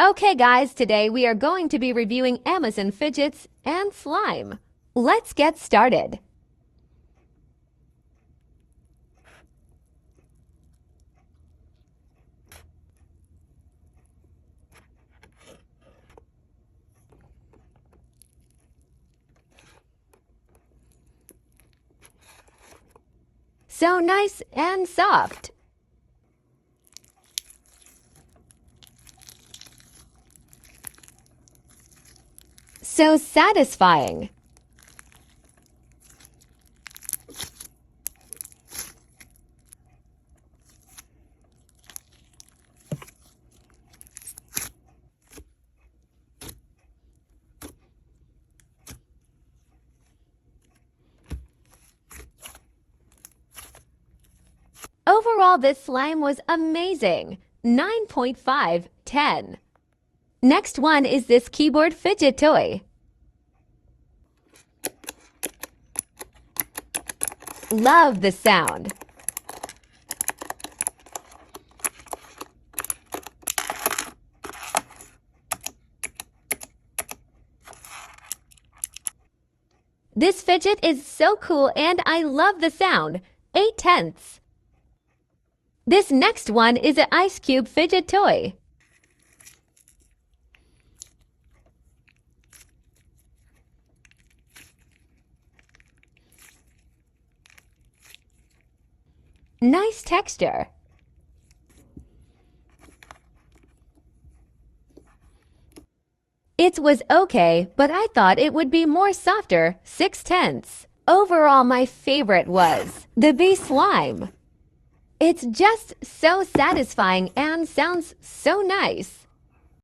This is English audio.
Okay guys, today we are going to be reviewing Amazon fidgets and slime. Let's get started. So nice and soft. So satisfying. Overall, this slime was amazing. 9.5/10. Next one is this keyboard fidget toy. Love the sound. This fidget is so cool and I love the sound. 8/10. This next one is an ice cube fidget toy. Nice texture. It was okay, but I thought it would be more softer. 6/10. Overall, my favorite was the bee slime. It's just so satisfying and sounds so nice.